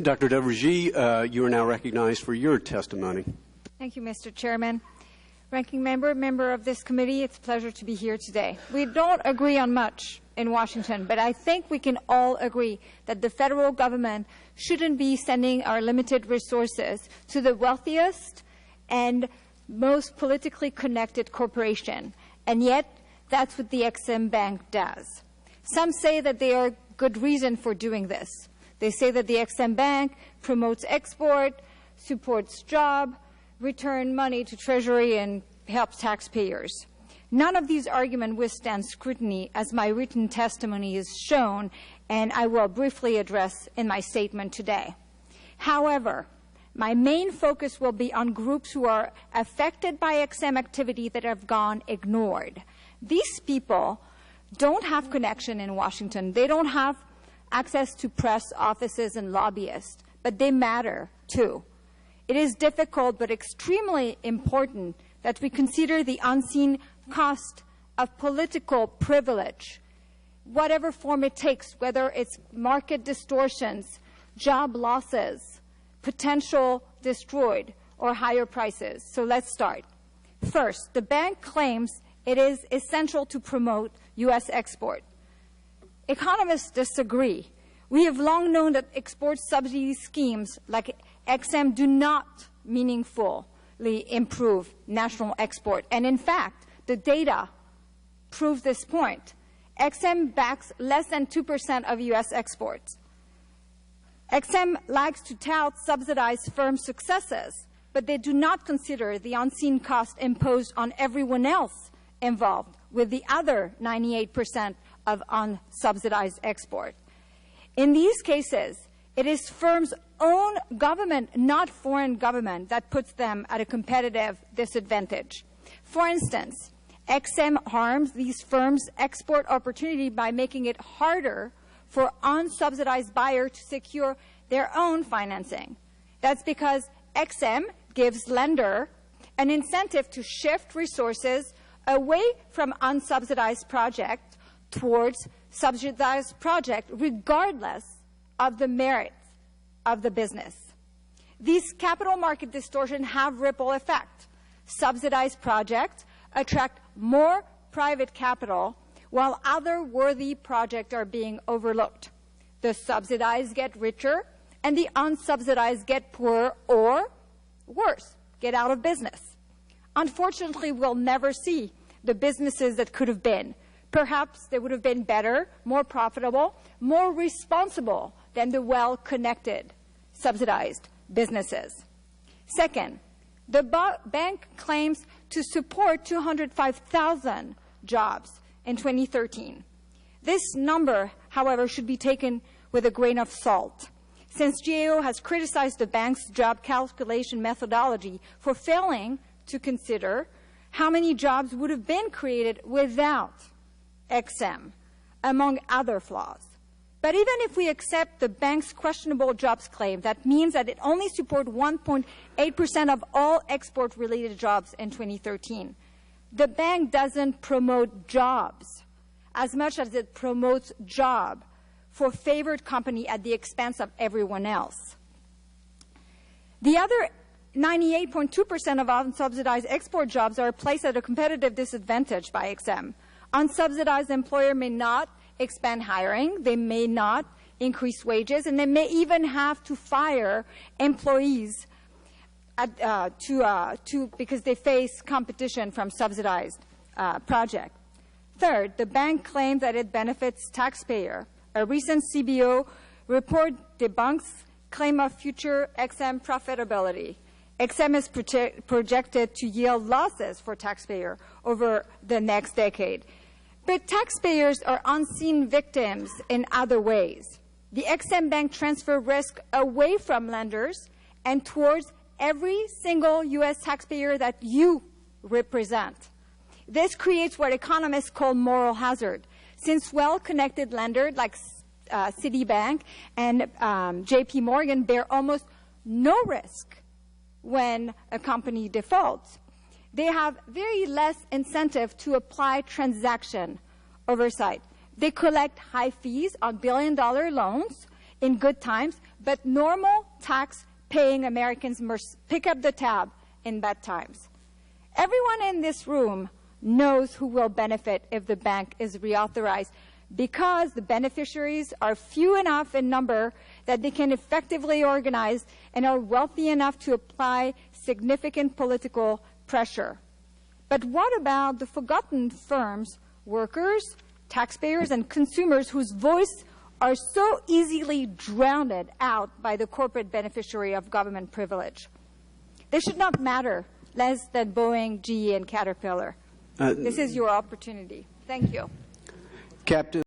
Dr. Rugy, you are now recognized for your testimony. Thank you, Mr. Chairman. Ranking member of this committee, it's a pleasure to be here today. We don't agree on much in Washington, but I think we can all agree that the federal government shouldn't be sending our limited resources to the wealthiest and most politically connected corporation. And yet, that's what the EXIM Bank does. Some say that there are good reason for doing this. They say that the EXIM Bank promotes export, supports job, return money to Treasury, and helps taxpayers. None of these arguments withstand scrutiny, as my written testimony is shown, and I will briefly address in my statement today. However, my main focus will be on groups who are affected by EXIM activity that have gone ignored. These people don't have connection in Washington. They don't have access to press offices and lobbyists, but they matter too. It is difficult but extremely important that we consider the unseen cost of political privilege, whatever form it takes, whether it's market distortions, job losses, potential destroyed, or higher prices. So let's start. First, the bank claims it is essential to promote U.S. export. Economists disagree. We have long known that export subsidy schemes like EXIM do not meaningfully improve national export. And in fact, the data proves this point. EXIM backs less than 2% of U.S. exports. EXIM likes to tout subsidized firm successes, but they do not consider the unseen cost imposed on everyone else involved with the other 98% of unsubsidized export. In these cases, it is firms' own government, not foreign government, that puts them at a competitive disadvantage. For instance, EXIM harms these firms' export opportunity by making it harder for unsubsidized buyers to secure their own financing. That's because EXIM gives lender an incentive to shift resources away from unsubsidized projects towards subsidized projects, regardless of the merits of the business. These capital market distortions have ripple effect. Subsidized projects attract more private capital, while other worthy projects are being overlooked. The subsidized get richer, and the unsubsidized get poorer, or worse, get out of business. Unfortunately, we'll never see the businesses that could have been. Perhaps they would have been better, more profitable, more responsible than the well-connected, subsidized businesses. Second, the bank claims to support 205,000 jobs in 2013. This number, however, should be taken with a grain of salt, since GAO has criticized the bank's job calculation methodology for failing to consider how many jobs would have been created without EXIM, among other flaws. But even if we accept the bank's questionable jobs claim, that means that it only supported 1.8% of all export-related jobs in 2013. The bank doesn't promote jobs as much as it promotes job for favored company at the expense of everyone else. The other 98.2% of unsubsidized export jobs are placed at a competitive disadvantage by EXIM. Unsubsidized employer may not expand hiring, they may not increase wages, and they may even have to fire employees because they face competition from subsidized projects. Third, the bank claims that it benefits taxpayer. A recent CBO report debunks claim of future EXIM profitability. EXIM is projected to yield losses for taxpayer over the next decade. But taxpayers are unseen victims in other ways. The EXIM Bank transfer risk away from lenders and towards every single U.S. taxpayer that you represent. This creates what economists call moral hazard, since well-connected lenders like Citibank and J.P. Morgan bear almost no risk when a company defaults. They have very less incentive to apply transaction oversight. They collect high fees on billion-dollar loans, in good times, but normal tax-paying Americans must pick up the tab in bad times. Everyone in this room knows who will benefit if the bank is reauthorized, because the beneficiaries are few enough in number that they can effectively organize and are wealthy enough to apply significant political pressure. But what about the forgotten firms, workers, taxpayers, and consumers whose voice are so easily drowned out by the corporate beneficiary of government privilege? They should not matter less than Boeing, GE, and Caterpillar. This is your opportunity. Thank you. Captain.